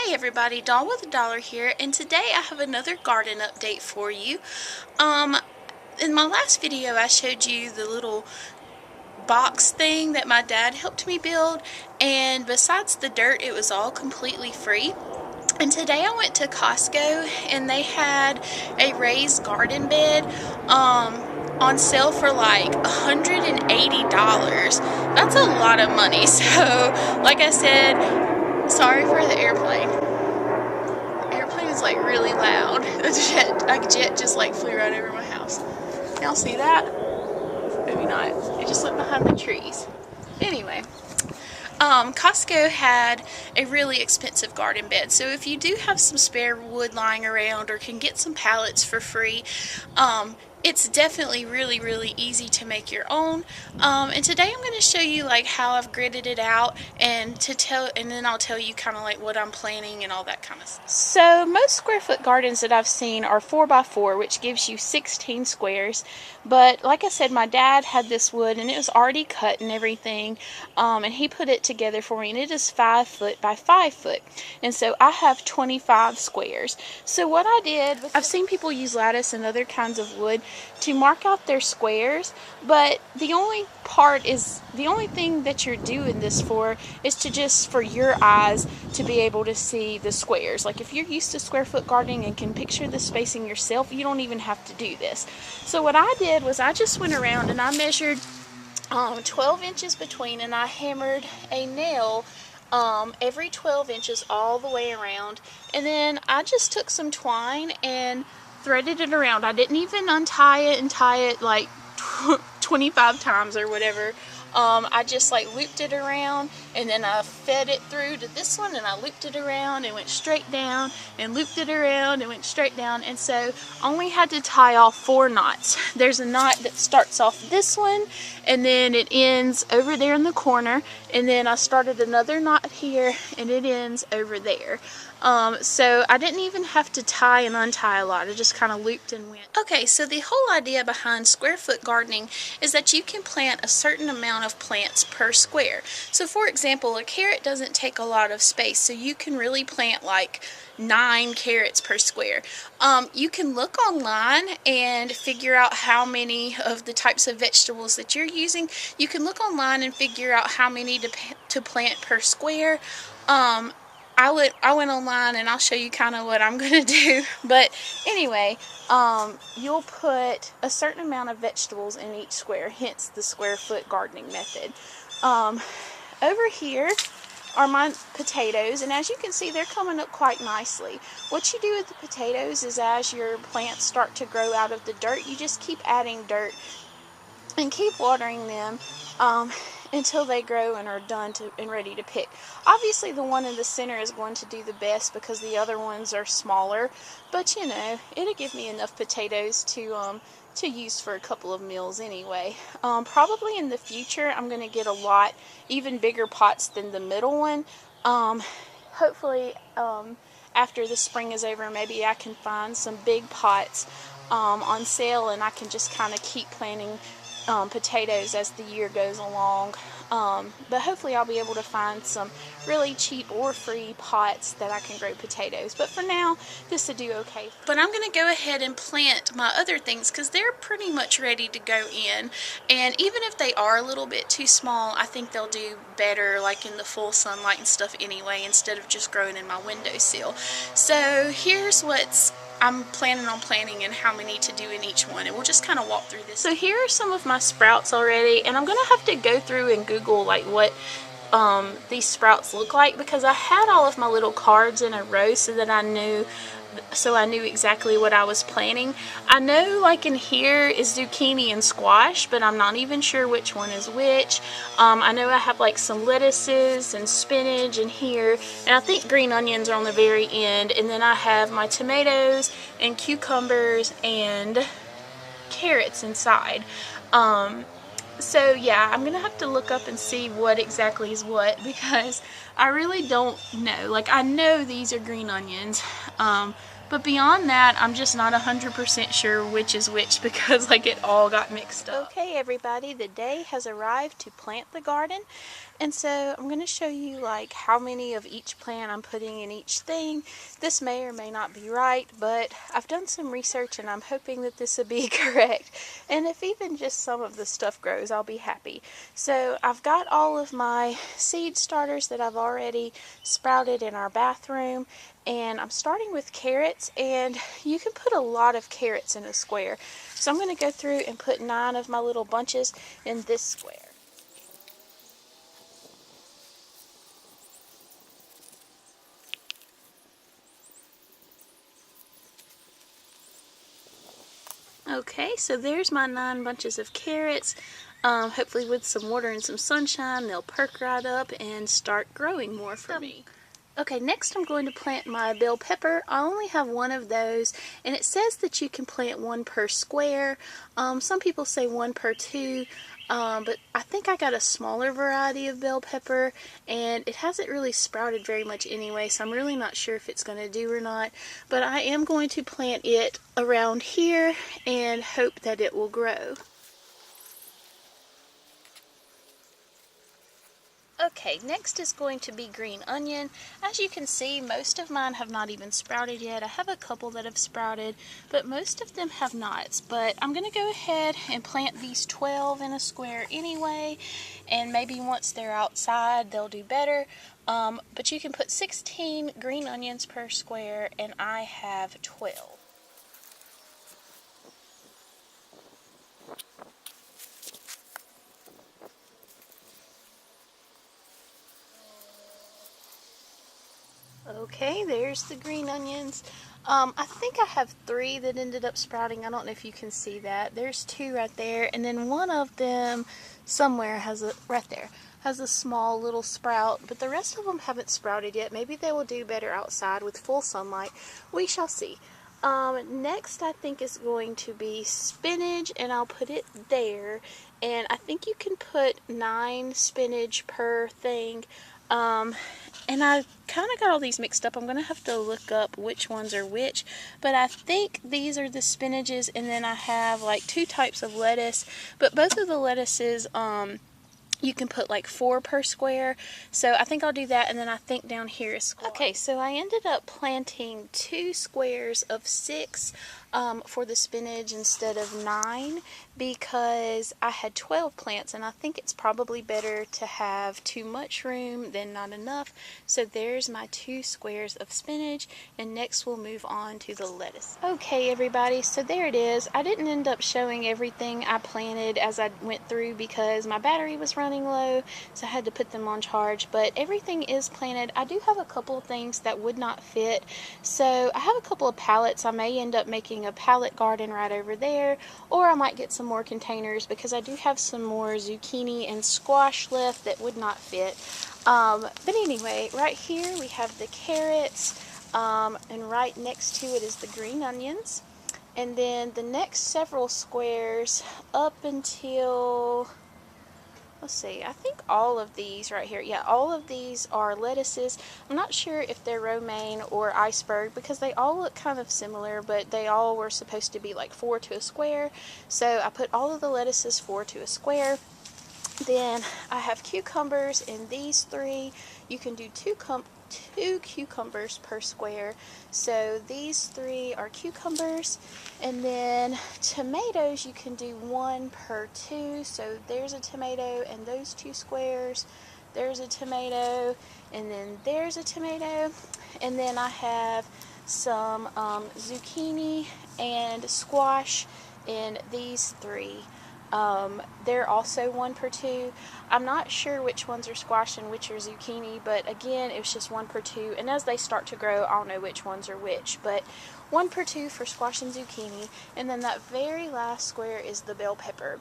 Hey everybody, Dawn with $1 here, and today I have another garden update for you. In my last video I showed you the little box thing that my dad helped me build, and besides the dirt it was all completely free. And today I went to Costco and they had a raised garden bed on sale for like $180. That's a lot of money. So like I said, sorry for the airplane. The airplane is like really loud. A jet just like flew right over my house. Y'all see that? Maybe not. It just went behind the trees. Anyway. Costco had a really expensive garden bed, so if you do have some spare wood lying around or can get some pallets for free, it's definitely really easy to make your own. And today I'm going to show you like how I've gridded it out, and then I'll tell you kind of like what I'm planning and all that kind of stuff. So most square foot gardens that I've seen are 4x4, which gives you 16 squares. But like I said, my dad had this wood and it was already cut and everything, and he put it together for me, and it is 5 foot by 5 foot, and so I have 25 squares. So what I did was, I've seen people use lattice and other kinds of wood to mark out their squares, but the only thing that you're doing this for is to just for your eyes to be able to see the squares. Like if you're used to square foot gardening and can picture the spacing yourself, you don't even have to do this. So what I did was I just went around and I measured 12 inches between, and I hammered a nail every 12 inches all the way around, and then I just took some twine and threaded it around. I didn't even untie it and tie it like 25 times or whatever. I just like looped it around, and then I fed it through to this one, and I looped it around and went straight down, and looped it around and went straight down, and so I only had to tie off 4 knots. There's a knot that starts off this one, and then it ends over there in the corner, and then I started another knot here, and it ends over there. So I didn't even have to tie and untie a lot. I just kind of looped and went. Okay, so the whole idea behind square foot gardening is that you can plant a certain amount of plants per square. So for example, a carrot doesn't take a lot of space, so you can really plant like 9 carrots per square. You can look online and figure out how many of the types of vegetables that you're using. You can look online and figure out how many to plant per square. I went online, and I'll show you kind of what I'm going to do. But anyway, you'll put a certain amount of vegetables in each square, hence the square foot gardening method. Over here are my potatoes, and as you can see, they're coming up quite nicely. What you do with the potatoes is as your plants start to grow out of the dirt, you just keep adding dirt and keep watering them until they grow and are done and ready to pick. Obviously the one in the center is going to do the best because the other ones are smaller, but you know, it'll give me enough potatoes to use for a couple of meals anyway. Probably in the future I'm going to get a lot even bigger pots than the middle one. Hopefully after the spring is over, maybe I can find some big pots on sale, and I can just kind of keep planting potatoes as the year goes along. But hopefully I'll be able to find some really cheap or free pots that I can grow potatoes. But for now, this will do okay. But I'm going to go ahead and plant my other things because they're pretty much ready to go in. And even if they are a little bit too small, I think they'll do better like in the full sunlight and stuff anyway, instead of just growing in my windowsill. So here's what's I'm planning on planting and how many to do in each one, and we'll just kind of walk through this. So here are some of my sprouts already, and I'm going to have to go through and Google like what these sprouts look like, because I had all of my little cards in a row so I knew exactly what I was planting. I know like in here is zucchini and squash, but I'm not even sure which one is which. I know I have like some lettuces and spinach in here, and I think green onions are on the very end, and then I have my tomatoes and cucumbers and carrots inside. So yeah, I'm gonna have to look up and see what exactly is what, because I really don't know. Like I know these are green onions, but beyond that, I'm just not 100% sure which is which, because like it all got mixed up. Okay everybody, the day has arrived to plant the garden, And so I'm going to show you like how many of each plant I'm putting in each thing. This may or may not be right, but I've done some research and I'm hoping that this will be correct. And if even just some of the stuff grows, I'll be happy. So I've got all of my seed starters that I've already sprouted in our bathroom. And I'm starting with carrots, and you can put a lot of carrots in a square. So I'm going to go through and put 9 of my little bunches in this square. Okay, so there's my 9 bunches of carrots. Hopefully with some water and some sunshine, they'll perk right up and start growing more for me. Okay, next I'm going to plant my bell pepper. I only have 1 of those, and it says that you can plant 1 per square. Some people say 1 per 2, but I think I got a smaller variety of bell pepper, and it hasn't really sprouted very much anyway, so I'm really not sure if it's going to do or not. But I am going to plant it around here and hope that it will grow. Okay, next is going to be green onion. As you can see, most of mine have not even sprouted yet. I have a couple that have sprouted, but most of them have not. But I'm going to go ahead and plant these 12 in a square anyway, and maybe once they're outside, they'll do better. But you can put 16 green onions per square, and I have 12. Okay, there's the green onions. I think I have 3 that ended up sprouting. I don't know if you can see that. There's 2 right there, and then one of them somewhere has a small little sprout, but the rest of them haven't sprouted yet. Maybe they will do better outside with full sunlight. We shall see. Next I think is going to be spinach, and I'll put it there. And I think you can put 9 spinach per thing. And I kind of got all these mixed up. I'm going to have to look up which ones are which. But I think these are the spinaches, and then I have like 2 types of lettuce. But both of the lettuces, you can put like 4 per square. So I think I'll do that, and then I think down here is squash. Okay, so I ended up planting 2 squares of 6 for the spinach instead of 9 because I had 12 plants, and I think it's probably better to have too much room than not enough. So there's my 2 squares of spinach, and next we'll move on to the lettuce. Okay everybody, so there it is. I didn't end up showing everything I planted as I went through because my battery was running low, so I had to put them on charge, but everything is planted. I do have a couple of things that would not fit, so I have a couple of pallets. I may end up making a pallet garden right over there, or I might get some more containers because I do have some more zucchini and squash left that would not fit. But anyway, right here we have the carrots, and right next to it is the green onions. And then the next several squares up until, let's see, I think all of these right here, yeah, all of these are lettuces. I'm not sure if they're romaine or iceberg because they all look kind of similar, but they all were supposed to be like 4 to a square. So I put all of the lettuces 4 to a square. Then I have cucumbers in these 3. You can do 2 cucumbers per square. So these 3 are cucumbers. And then tomatoes, you can do 1 per 2. So there's a tomato and those 2 squares. There's a tomato, and then there's a tomato. And then I have some zucchini and squash in these 3. They're also 1 per 2. I'm not sure which ones are squash and which are zucchini, but again, it was just 1 per 2. And as they start to grow, I'll know which ones are which. But 1 per 2 for squash and zucchini. And then that very last square is the bell pepper.